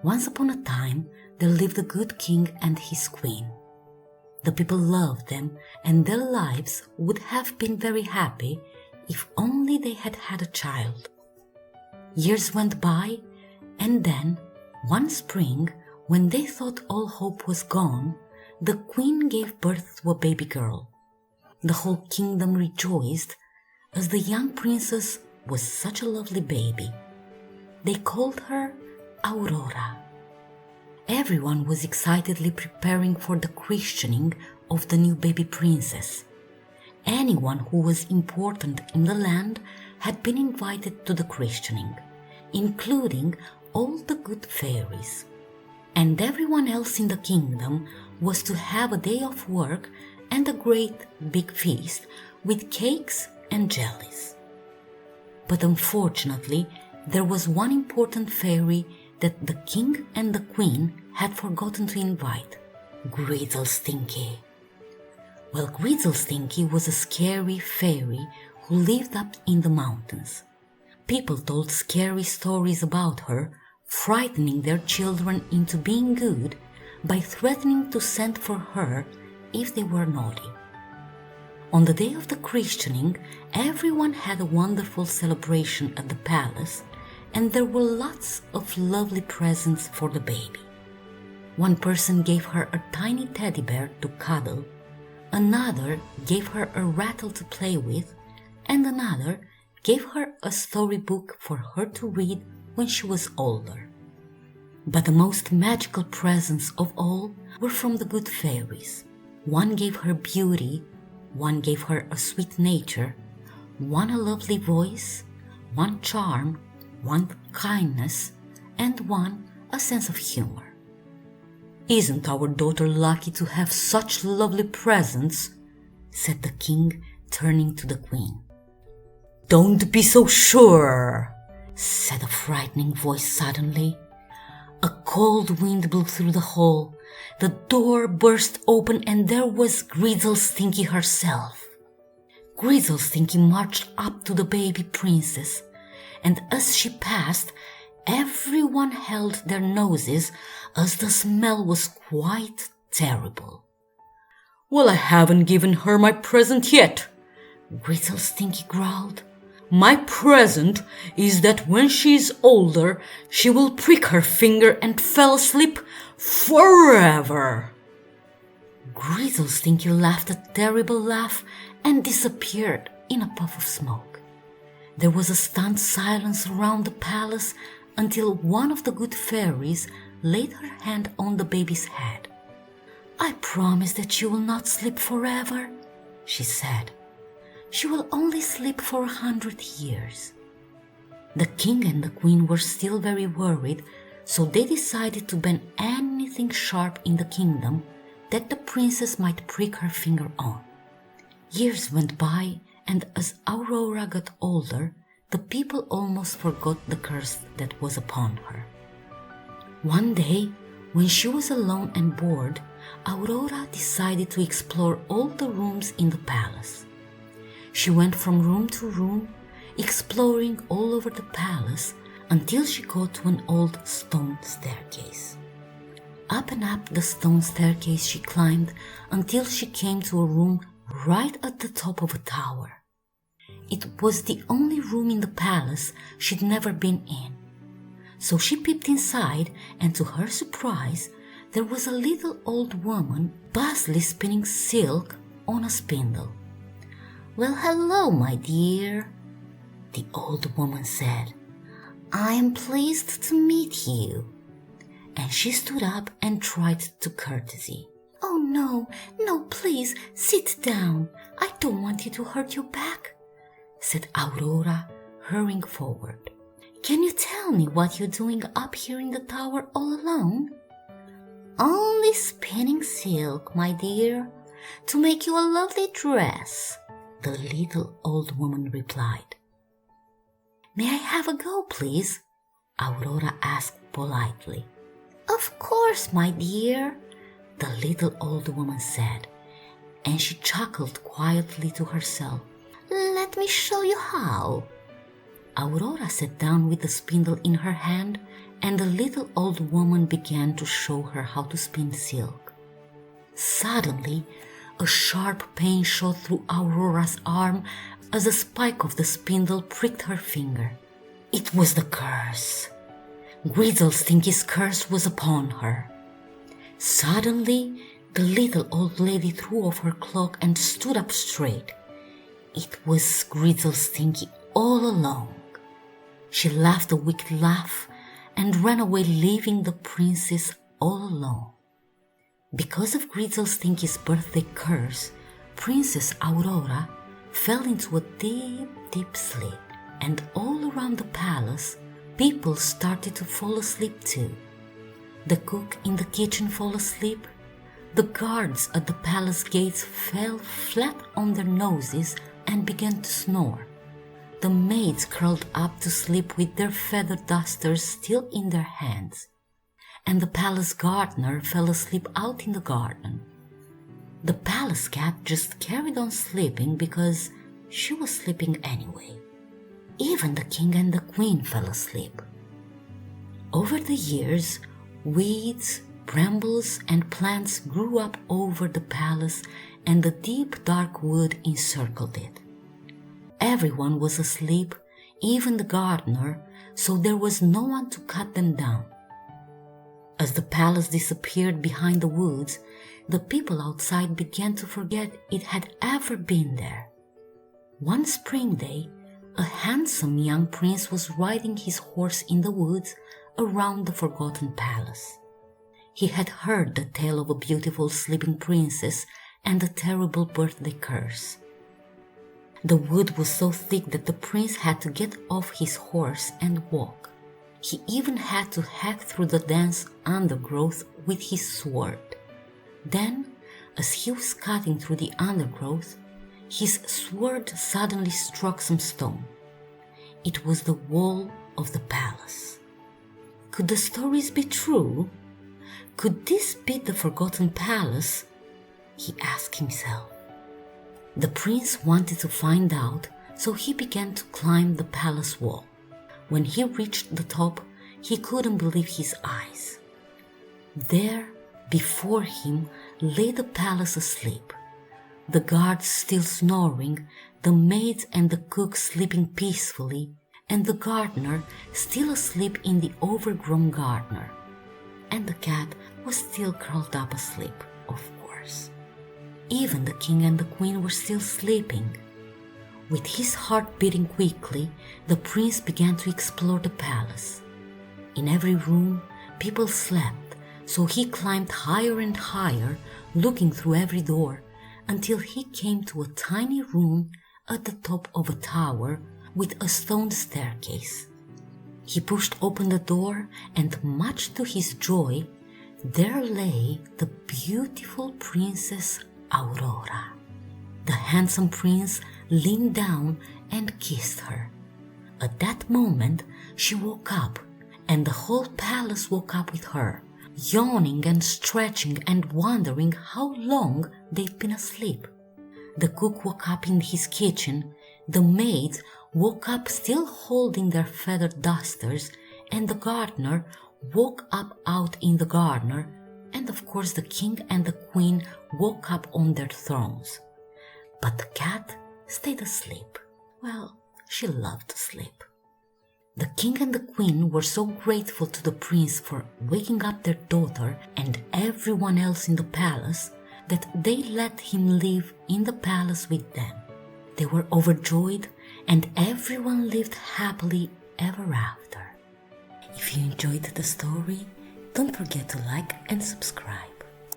Once upon a time, there lived a good king and his queen. The people loved them, and their lives would have been very happy if only they had had a child. Years went by, and then, one spring, when they thought all hope was gone, the queen gave birth to a baby girl. The whole kingdom rejoiced, as the young princess was such a lovely baby. They called her Aurora. Everyone was excitedly preparing for the christening of the new baby princess. Anyone who was important in the land had been invited to the christening, including all the good fairies. And everyone else in the kingdom was to have a day of work and a great big feast with cakes and jellies. But unfortunately, there was one important fairy that the king and the queen had forgotten to invite: Grizzlestinky. Well, Grizzlestinky was a scary fairy who lived up in the mountains. People told scary stories about her, frightening their children into being good by threatening to send for her if they were naughty. On the day of the christening, everyone had a wonderful celebration at the palace, and there were lots of lovely presents for the baby. One person gave her a tiny teddy bear to cuddle, another gave her a rattle to play with, and another gave her a storybook for her to read when she was older. But the most magical presents of all were from the good fairies. One gave her beauty, one gave her a sweet nature, one a lovely voice, one charm, one kindness, and one a sense of humor. "Isn't our daughter lucky to have such lovely presents?" said the king, turning to the queen. "Don't be so sure," said a frightening voice suddenly. A cold wind blew through the hall. The door burst open, and there was Grizzlestinky herself. Grizzlestinky marched up to the baby princess, and as she passed, everyone held their noses as the smell was quite terrible. "Well, I haven't given her my present yet," Grizzlestinky growled. "My present is that when she is older, she will prick her finger and fall asleep forever." Grizzlestinky laughed a terrible laugh and disappeared in a puff of smoke. There was a stunned silence around the palace until one of the good fairies laid her hand on the baby's head. "I promise that you will not sleep forever," she said. "She will only sleep for 100 years. The king and the queen were still very worried, so they decided to ban anything sharp in the kingdom that the princess might prick her finger on. Years went by, and as Aurora got older, the people almost forgot the curse that was upon her. One day, when she was alone and bored, Aurora decided to explore all the rooms in the palace. She went from room to room, exploring all over the palace until she got to an old stone staircase. Up and up the stone staircase she climbed until she came to a room right at the top of a tower. It was the only room in the palace she'd never been in. So she peeped inside, and to her surprise, there was a little old woman busily spinning silk on a spindle. "Well, hello, my dear," the old woman said. "I am pleased to meet you." And she stood up and tried to courtesy. "Oh, no, please, sit down. I don't want you to hurt your back," said Aurora, hurrying forward. "Can you tell me what you're doing up here in the tower all alone?" "Only spinning silk, my dear, to make you a lovely dress," the little old woman replied. "May I have a go, please?" Aurora asked politely. "Of course, my dear," the little old woman said, and she chuckled quietly to herself. "Let me show you how." Aurora sat down with the spindle in her hand and the little old woman began to show her how to spin silk. Suddenly, a sharp pain shot through Aurora's arm as a spike of the spindle pricked her finger. It was the curse. Grizzlestinky's curse was upon her. Suddenly, the little old lady threw off her cloak and stood up straight. It was Grizzlestinky all along. She laughed a wicked laugh and ran away, leaving the princess all alone. Because of Grizzlestinky's birthday curse, Princess Aurora fell into a deep, deep sleep, and all around the palace, people started to fall asleep too. The cook in the kitchen fell asleep. The guards at the palace gates fell flat on their noses and began to snore. The maids curled up to sleep with their feather dusters still in their hands. And the palace gardener fell asleep out in the garden. The palace cat just carried on sleeping because she was sleeping anyway. Even the king and the queen fell asleep. Over the years, weeds, brambles, and plants grew up over the palace, and the deep dark wood encircled it. Everyone was asleep, even the gardener, so there was no one to cut them down. As the palace disappeared behind the woods, the people outside began to forget it had ever been there. One spring day, a handsome young prince was riding his horse in the woods around the forgotten palace. He had heard the tale of a beautiful sleeping princess and the terrible birthday curse. The wood was so thick that the prince had to get off his horse and walk. He even had to hack through the dense undergrowth with his sword. Then, as he was cutting through the undergrowth, his sword suddenly struck some stone. It was the wall of the palace. Could the stories be true? Could this be the forgotten palace? He asked himself. The prince wanted to find out, so he began to climb the palace wall. When he reached the top, he couldn't believe his eyes. There, before him, lay the palace asleep. The guards still snoring, the maids and the cook sleeping peacefully, and the gardener still asleep in the overgrown garden. And the cat was still curled up asleep, of course. Even the king and the queen were still sleeping. With his heart beating quickly, the prince began to explore the palace. In every room, people slept, so he climbed higher and higher, looking through every door, until he came to a tiny room at the top of a tower with a stone staircase. He pushed open the door, and much to his joy, there lay the beautiful Princess Aurora. The handsome prince leaned down and kissed her. At that moment, she woke up, and the whole palace woke up with her, yawning and stretching and wondering how long they'd been asleep. The cook woke up in his kitchen, the maids woke up still holding their feather dusters, and the gardener woke up out in the garden, and of course the king and the queen woke up on their thrones. But the cat stayed asleep. Well, she loved to sleep. The king and the queen were so grateful to the prince for waking up their daughter and everyone else in the palace that they let him live in the palace with them. They were overjoyed, and everyone lived happily ever after. If you enjoyed the story, don't forget to like and subscribe.